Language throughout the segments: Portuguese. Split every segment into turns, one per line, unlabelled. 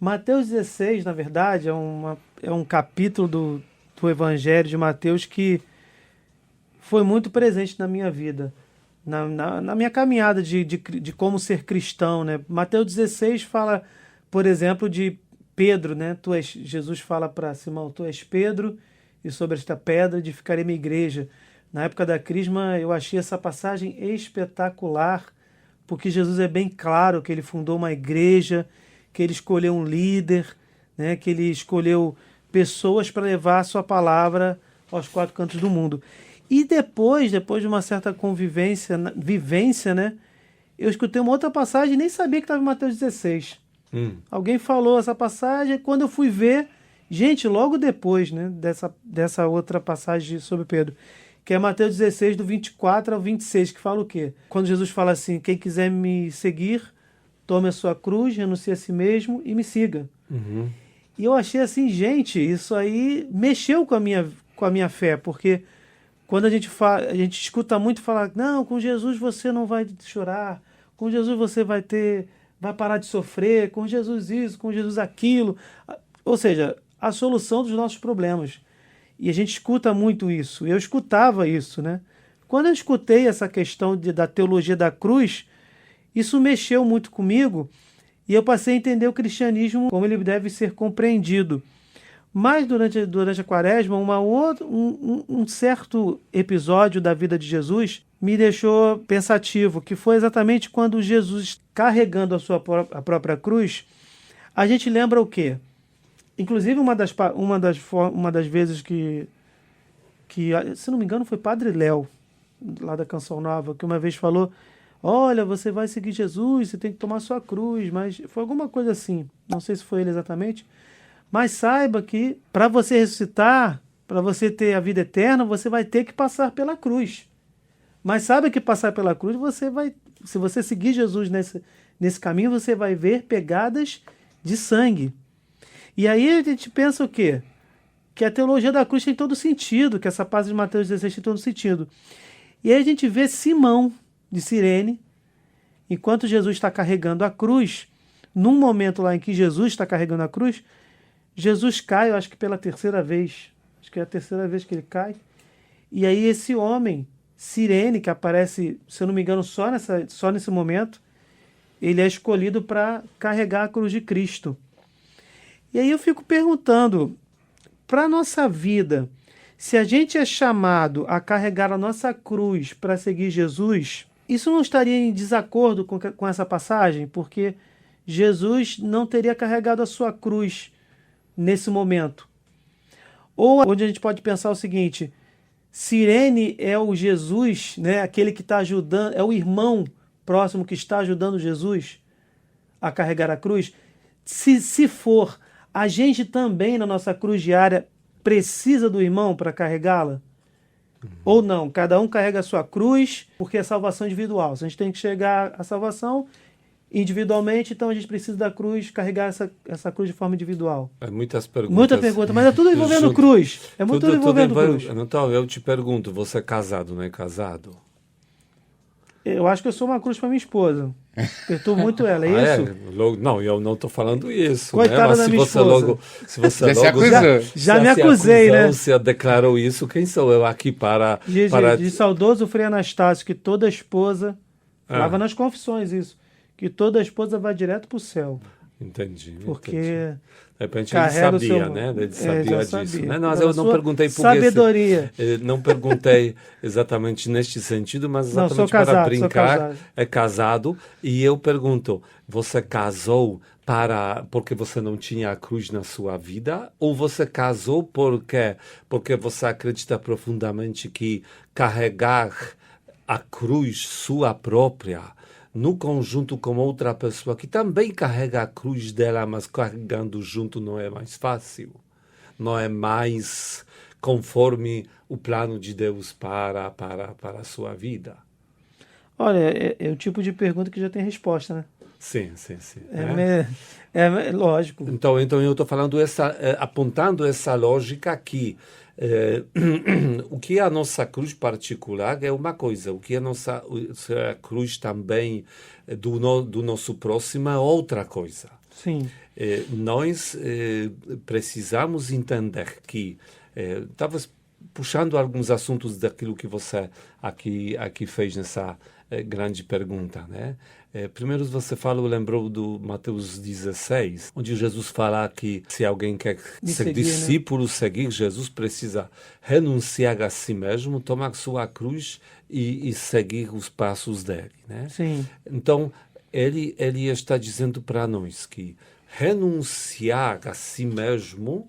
Mateus 16, na verdade, é um capítulo do Evangelho de Mateus que foi muito presente na minha vida, na minha caminhada de como ser cristão, né? Mateus 16 fala, por exemplo, de Pedro, né? Jesus fala para Simão, tu és Pedro, e sobre esta pedra edificarei minha igreja. Na época da Crisma, eu achei essa passagem espetacular, porque Jesus é bem claro que ele fundou uma igreja, que ele escolheu um líder, né? Que ele escolheu pessoas para levar a sua palavra aos quatro cantos do mundo. E depois de uma certa vivência, né? Eu escutei uma outra passagem e nem sabia que estava em Mateus 16. Alguém falou essa passagem, quando eu fui ver, gente, logo depois, né, dessa outra passagem sobre Pedro, que é Mateus 16, do 24 ao 26, que fala o quê? Quando Jesus fala assim, quem quiser me seguir, tome a sua cruz, renuncie a si mesmo e me siga. E eu achei assim, gente, isso aí mexeu com a minha fé, porque quando a gente escuta muito falar, não, com Jesus você não vai chorar, com Jesus você vai parar de sofrer, com Jesus isso, com Jesus aquilo. Ou seja, a solução dos nossos problemas. E a gente escuta muito isso. Eu escutava isso, né? Quando eu escutei essa questão da teologia da cruz, isso mexeu muito comigo e eu passei a entender o cristianismo como ele deve ser compreendido. Mas durante a quaresma, um certo episódio da vida de Jesus me deixou pensativo, que foi exatamente quando Jesus, carregando a própria cruz, a gente lembra o quê? Inclusive, uma das vezes que, se não me engano, foi Padre Léo, lá da Canção Nova, que uma vez falou, olha, você vai seguir Jesus, você tem que tomar sua cruz, mas foi alguma coisa assim, não sei se foi ele exatamente, mas saiba que para você ressuscitar, para você ter a vida eterna, você vai ter que passar pela cruz. Mas saiba que passar pela cruz, se você seguir Jesus nesse caminho, você vai ver pegadas de sangue. E aí a gente pensa o quê? Que a teologia da cruz tem todo sentido, que essa passagem de Mateus 16 tem todo sentido. E aí a gente vê Simão de Cirene, enquanto Jesus está carregando a cruz, num momento lá em que Jesus está carregando a cruz, Jesus cai, eu acho que pela terceira vez. Acho que é a terceira vez que ele cai. E aí esse homem, Cirene, que aparece, se eu não me engano, só nesse momento, ele é escolhido para carregar a cruz de Cristo. E aí eu fico perguntando, para a nossa vida, se a gente é chamado a carregar a nossa cruz para seguir Jesus, isso não estaria em desacordo com essa passagem? Porque Jesus não teria carregado a sua cruz nesse momento. Ou onde a gente pode pensar o seguinte, Cirene é o Jesus, né, aquele que está ajudando, é o irmão próximo que está ajudando Jesus a carregar a cruz. Se for, a gente também na nossa cruz diária precisa do irmão para carregá-la? Ou não? Cada um carrega a sua cruz porque é salvação individual. Se a gente tem que chegar à salvação individualmente, então a gente precisa da cruz, carregar essa cruz de forma individual.
Muitas perguntas.
Muita pergunta, mas é tudo envolvendo cruz. É muito tudo envolvendo cruz.
Então, eu te pergunto, você é casado, não é casado?
Eu acho que eu sou uma cruz para minha esposa. Perturbo muito ela, é isso?
Não, eu não estou falando isso.
Coitada da minha esposa.
Se você
já me acusei, né?
Se declarou isso, quem sou eu aqui para...
De saudoso Frei Anastácio, que toda esposa... Falava nas confissões isso. Que toda esposa vai direto para o céu.
Entendi.
Porque...
De repente ele sabia, né? Ele sabia disso.
Sabia.
Né? Mas eu não perguntei por
sabedoria.
Não perguntei exatamente neste sentido, mas exatamente para brincar. É casado. E eu pergunto, você casou porque você não tinha a cruz na sua vida? Ou você casou porque você acredita profundamente que carregar a cruz sua própria no conjunto com outra pessoa que também carrega a cruz dela, mas carregando junto não é mais fácil? Não é mais conforme o plano de Deus para a sua vida?
Olha, é o tipo de pergunta que já tem resposta, né?
Sim.
É lógico.
Então eu estou falando apontando essa lógica que o que é a nossa cruz particular é uma coisa, o que é a cruz também do nosso próximo é outra coisa.
Sim.
Nós precisamos entender que, talvez puxando alguns assuntos daquilo que você aqui fez nessa grande pergunta, né? Primeiro você lembrou do Mateus 16, onde Jesus fala que se alguém quer ser discípulo, seguir Jesus, precisa renunciar a si mesmo, tomar sua cruz e seguir os passos dele, né?
Sim.
Então, ele está dizendo para nós que renunciar a si mesmo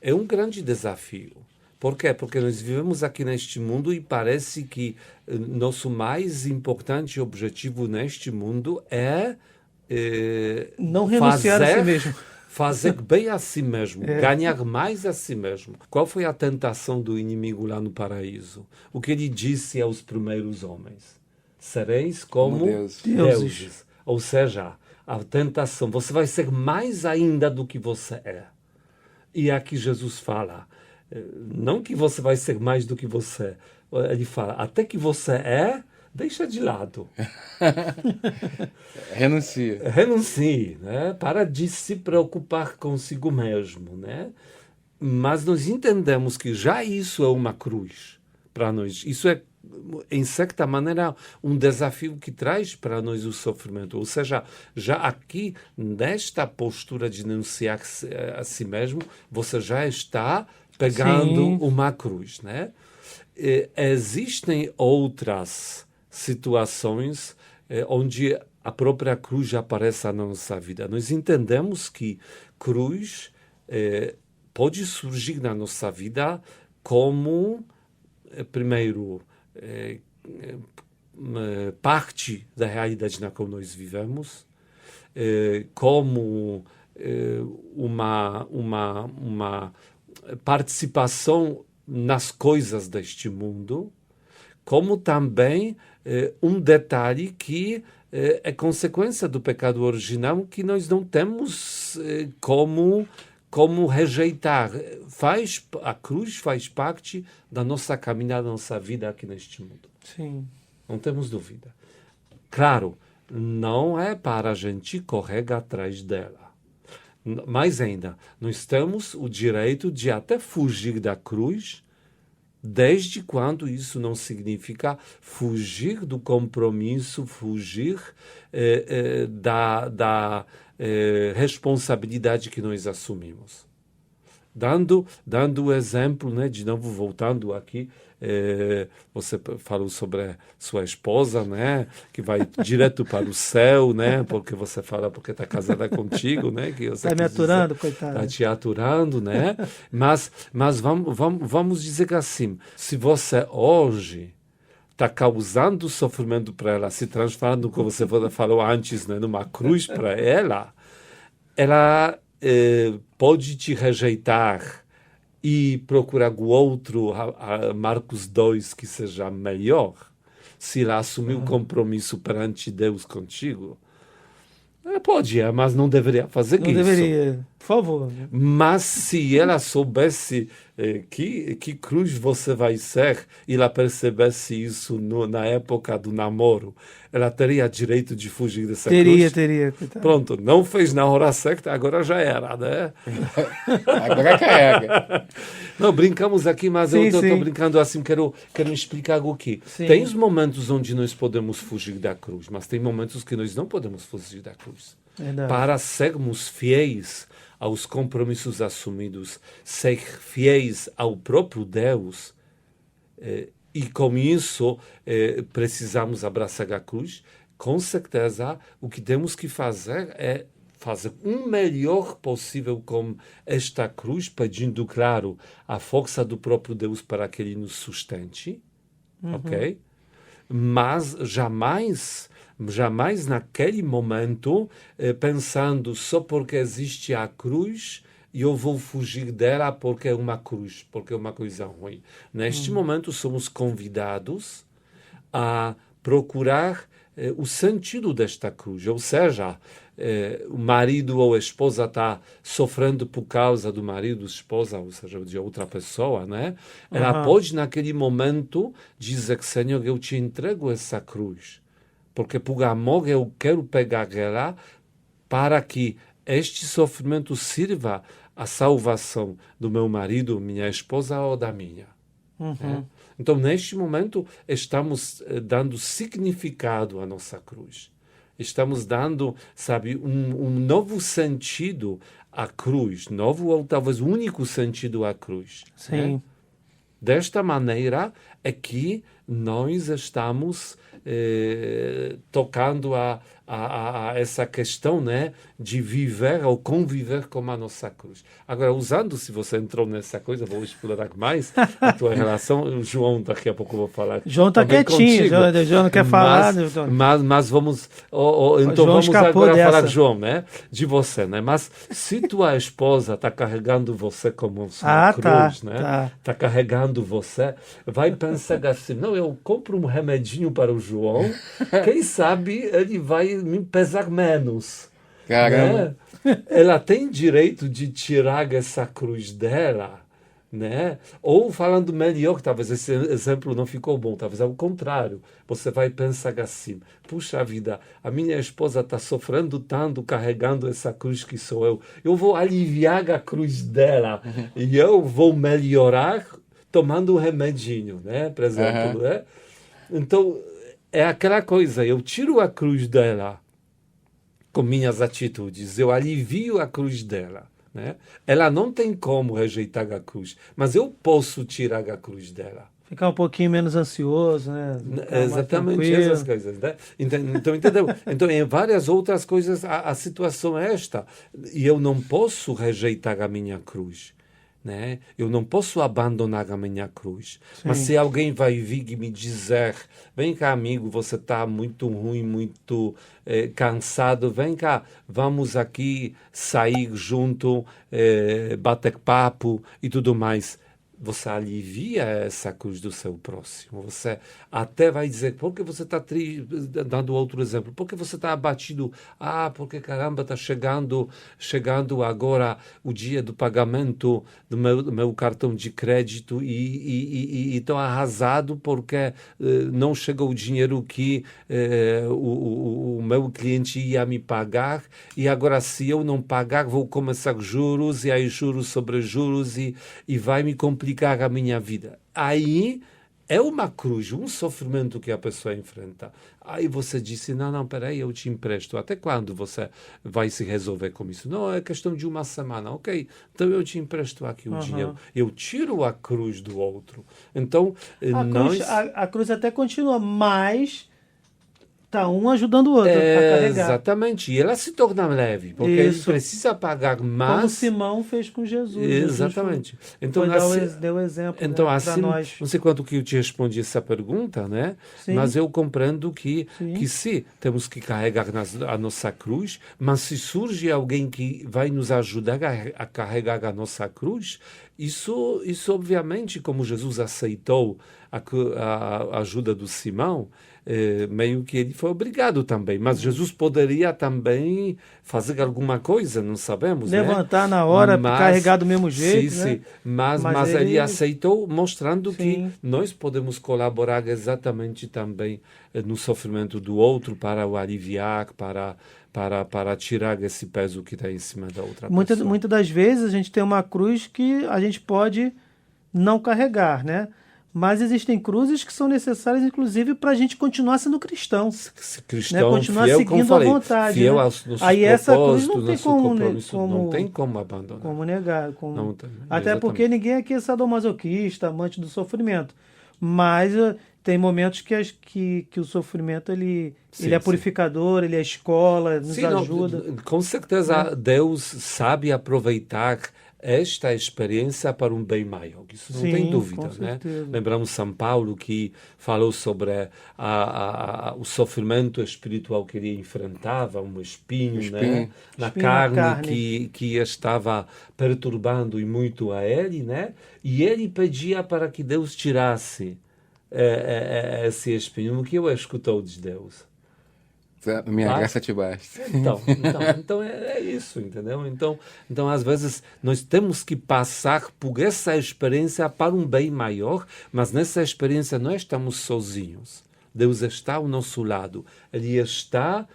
é um grande desafio. Por quê? Porque nós vivemos aqui neste mundo e parece que nosso mais importante objetivo neste mundo é
não renunciar a si mesmo.
Fazer bem a si mesmo, ganhar mais a si mesmo. Qual foi a tentação do inimigo lá no paraíso? O que ele disse aos primeiros homens? Sereis como deuses. Ou seja, a tentação, você vai ser mais ainda do que você é. E aqui Jesus fala, não que você vai ser mais do que você é. Ele fala, até que você é, deixa de lado. Renuncie, né? Para de se preocupar consigo mesmo, né? Mas nós entendemos que já isso é uma cruz para nós. Isso é, em certa maneira, um desafio que traz para nós o sofrimento. Ou seja, já aqui, nesta postura de denunciar a si mesmo, você já está pegando uma cruz, né? Existem outras situações onde a própria cruz já aparece na nossa vida. Nós entendemos que cruz pode surgir na nossa vida como, primeiro, parte da realidade na qual nós vivemos, como uma participação nas coisas deste mundo, como também um detalhe que é consequência do pecado original que nós não temos como rejeitar. A cruz faz parte da nossa caminhada, da nossa vida aqui neste mundo.
Sim.
Não temos dúvida. Claro, não é para a gente correr atrás dela. Mais ainda, nós temos o direito de até fugir da cruz, desde quando isso não significa fugir do compromisso, fugir da responsabilidade que nós assumimos. Dando o exemplo, né, de novo voltando aqui, você falou sobre sua esposa, né, que vai direto para o céu, né, porque você fala porque está casada contigo, né, que
está me aturando, coitada.
Está te aturando, né, mas vamos dizer assim, se você hoje está causando sofrimento para ela, se transformando, como você falou antes, né, numa cruz para ela pode te rejeitar e procurar o outro, Marcos 2, que seja melhor, se ela assumir um compromisso perante Deus contigo. Pode, mas não deveria fazer isso.
Não deveria, por favor.
Mas se ela soubesse que cruz você vai ser, e ela percebesse isso na época do namoro, ela teria direito de fugir dessa cruz?
Teria. Coitado.
Pronto, não fez na hora certa, agora já era, né?
Agora carrega.
Não, brincamos aqui, mas eu estou brincando assim, quero explicar algo aqui.
Sim.
Tem os momentos onde nós podemos fugir da cruz, mas tem momentos que nós não podemos fugir da cruz.
Verdade.
Para sermos fiéis aos compromissos assumidos, ser fiéis ao próprio Deus, e com isso precisamos abraçar a cruz, com certeza o que temos que fazer é fazer o melhor possível com esta cruz, pedindo, claro, a força do próprio Deus para que Ele nos sustente, ok? Mas jamais naquele momento, pensando só porque existe a cruz, eu vou fugir dela porque é uma cruz, porque é uma coisa ruim. Neste momento, somos convidados a procurar o sentido desta cruz. Ou seja, o marido ou a esposa está sofrendo por causa do marido, esposa, ou seja, de outra pessoa, né? Ela pode, naquele momento, dizer que, Senhor, eu te entrego essa cruz, porque por amor eu quero pegar ela para que este sofrimento sirva à salvação do meu marido, minha esposa ou da minha. Né? Então, neste momento, estamos dando significado à nossa cruz. Estamos dando, sabe, um novo sentido à cruz. Novo ou talvez único sentido à cruz.
Sim.
Né? Desta maneira é que nós estamos tocando a essa questão, né, de viver ou conviver com a nossa cruz. Agora, usando, se você entrou nessa coisa, vou explorar mais a tua relação. O João, daqui a pouco eu vou falar.
João está quietinho, João não quer falar.
Mas vamos... então vamos agora falar, João, né, de você. Né? Mas se tua esposa está carregando você como uma cruz, né? Tá carregando você, vai pensar assim, não, eu compro um remedinho para o João, quem sabe ele vai me pesar menos.
Caramba.
Né? Ela tem direito de tirar essa cruz dela, né? Ou falando melhor, talvez esse exemplo não ficou bom, talvez ao contrário, você vai pensar assim, puxa vida, a minha esposa está sofrendo tanto carregando essa cruz que sou eu vou aliviar a cruz dela e eu vou melhorar tomando um remedinho, né? Por exemplo, né? Então, é aquela coisa, eu tiro a cruz dela com minhas atitudes, eu alivio a cruz dela. Né? Ela não tem como rejeitar a cruz, mas eu posso tirar a cruz dela.
Ficar um pouquinho menos ansioso, né?
Exatamente essas coisas. Né? Então, entendeu? Então, em várias outras coisas, a situação é esta. E eu não posso rejeitar a minha cruz. Né? Eu não posso abandonar a minha cruz. Sim. Mas se alguém vai vir me dizer, vem cá, amigo, você está muito ruim, muito cansado, vem cá, vamos aqui sair junto, bater papo e tudo mais. Você alivia essa cruz do seu próximo. Você até vai dizer, por que você está dando outro exemplo? Por que você está abatido? Porque caramba, está chegando agora o dia do pagamento do meu cartão de crédito e estou arrasado porque não chegou o dinheiro que o meu cliente ia me pagar e agora se eu não pagar vou começar juros e aí juros sobre juros e vai me complicar a minha vida. Aí é uma cruz, um sofrimento que a pessoa enfrenta. Aí você disse, não, peraí, eu te empresto. Até quando você vai se resolver com isso? Não, é questão de uma semana. Ok, então eu te empresto aqui o dinheiro. Eu tiro a cruz do outro. Então,
a cruz até continua, mas... Tá um ajudando o outro a carregar.
Exatamente. E ela se torna leve, porque ele precisa pagar mais.
Como Simão fez com Jesus.
Exatamente. Então,
deu exemplo
então,
para
assim,
nós.
Não sei quanto que eu te respondi essa pergunta, né?
Sim.
Mas eu compreendo que sim, temos que carregar a nossa cruz, mas se surge alguém que vai nos ajudar a carregar a nossa cruz, isso obviamente, como Jesus aceitou a ajuda do Simão, meio que ele foi obrigado também. Mas Jesus poderia também fazer alguma coisa, não sabemos.
Levantar na hora, carregar do mesmo jeito.
Sim, sim. Mas ele aceitou, mostrando que nós podemos colaborar exatamente também no sofrimento do outro para o aliviar, para tirar esse peso que está em cima da outra pessoa.
Muitas das vezes a gente tem uma cruz que a gente pode não carregar, né? Mas existem cruzes que são necessárias, inclusive, para a gente continuar sendo cristão.
Cristão,
né? Continuar
fiel,
seguindo
falei,
a vontade.
Fiel
né?
aos nossos
Aí essa cruz não tem
não tem como abandonar.
Como negar.
Não tem,
até
exatamente.
porque ninguém aqui é sadomasoquista, amante do sofrimento. Mas tem momentos que o sofrimento ele é purificador, ele é escola, nos ajuda.
Com certeza Deus sabe aproveitar esta experiência para um bem maior. Isso não tem dúvida. Né? Lembramos São Paulo que falou sobre o sofrimento espiritual que ele enfrentava, um espinho. Né? na carne. Que estava perturbando e muito a ele, né? E ele pedia para que Deus tirasse esse espinho. O que eu escutou de Deus?
Minha graça te basta.
Então é isso, entendeu? Então, às vezes, nós temos que passar por essa experiência para um bem maior, mas nessa experiência não estamos sozinhos. Deus está ao nosso lado. Ele está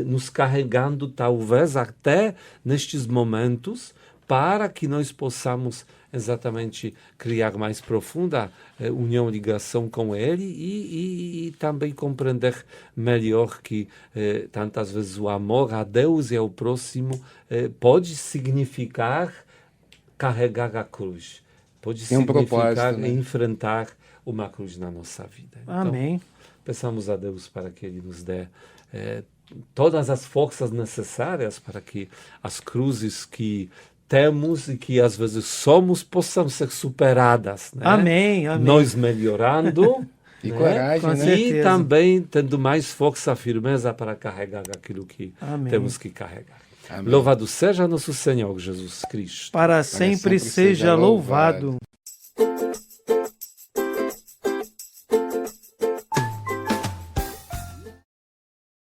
nos carregando, talvez, até nestes momentos, para que nós possamos exatamente criar mais profunda união, ligação com Ele e também compreender melhor que tantas vezes o amor a Deus e ao próximo pode significar carregar a cruz, pode significar enfrentar uma cruz na nossa vida. Então,
amém.
Peçamos a Deus para que Ele nos dê todas as forças necessárias para que as cruzes que temos e que às vezes somos possam ser superadas, né?
Amém.
Nós melhorando
e
né?
coragem, né?
E também tendo mais força, firmeza para carregar aquilo que temos que carregar. Amém. Louvado seja nosso Senhor Jesus Cristo.
Para sempre seja louvado.